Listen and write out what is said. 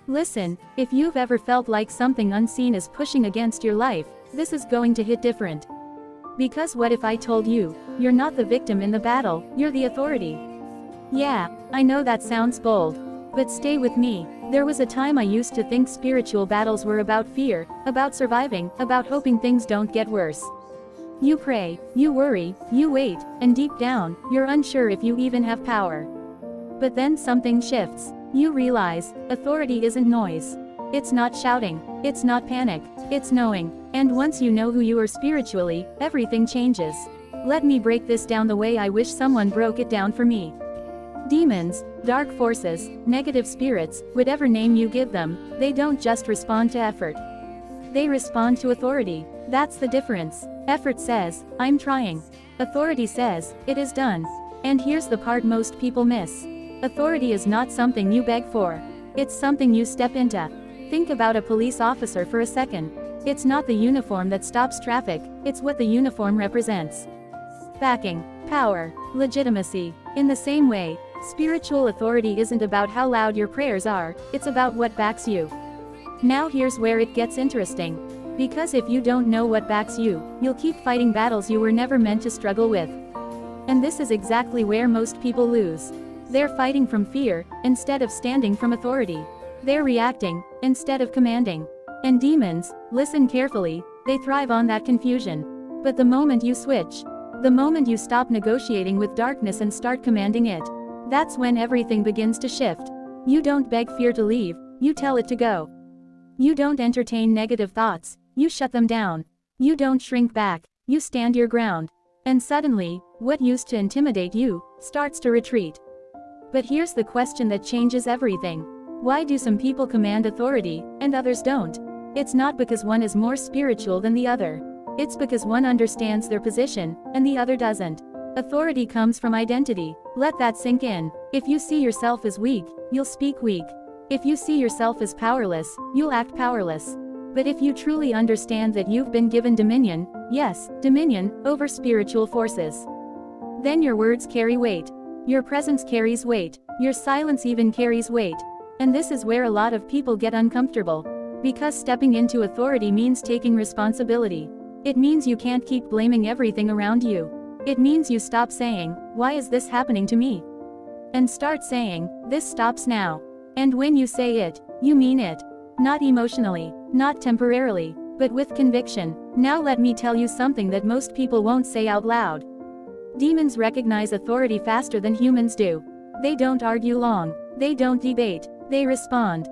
Listen, if you've ever felt like something unseen is pushing against your life, this is going to hit different. Because what if I told you, you're not the victim in the battle, you're the authority? Yeah, I know that sounds bold. But stay with me. There was a time I used to think spiritual battles were about fear, about surviving, about hoping things don't get worse. You pray, you worry, you wait, and deep down, you're unsure if you even have power. But then something shifts. You realize, authority isn't noise. It's not shouting, it's not panic, it's knowing. And once you know who you are spiritually, everything changes. Let me break this down the way I wish someone broke it down for me. Demons, dark forces, negative spirits, whatever name you give them, they don't just respond to effort. They respond to authority. That's the difference. Effort says, I'm trying. Authority says, it is done. And here's the part most people miss. Authority is not something you beg for. It's something you step into. Think about a police officer for a second. It's not the uniform that stops traffic, it's what the uniform represents. Backing, power, legitimacy. In the same way, spiritual authority isn't about how loud your prayers are, it's about what backs you. Now here's where it gets interesting. Because if you don't know what backs you, you'll keep fighting battles you were never meant to struggle with. And this is exactly where most people lose. They're fighting from fear, instead of standing from authority. They're reacting, instead of commanding. And demons, listen carefully, they thrive on that confusion. But the moment you switch, the moment you stop negotiating with darkness and start commanding it, that's when everything begins to shift. You don't beg fear to leave, you tell it to go. You don't entertain negative thoughts, you shut them down. You don't shrink back, you stand your ground. And suddenly, what used to intimidate you, starts to retreat. But here's the question that changes everything. Why do some people command authority, and others don't? It's not because one is more spiritual than the other. It's because one understands their position, and the other doesn't. Authority comes from identity. Let that sink in. If you see yourself as weak, you'll speak weak. If you see yourself as powerless, you'll act powerless. But if you truly understand that you've been given dominion, yes, dominion, over spiritual forces, then your words carry weight. Your presence carries weight. Your silence even carries weight. And this is where a lot of people get uncomfortable. Because stepping into authority means taking responsibility. It means you can't keep blaming everything around you. It means you stop saying, why is this happening to me? And start saying, this stops now. And when you say it, you mean it. Not emotionally, not temporarily, but with conviction. Now let me tell you something that most people won't say out loud. Demons recognize authority faster than humans do. They don't argue long. They don't debate. They respond.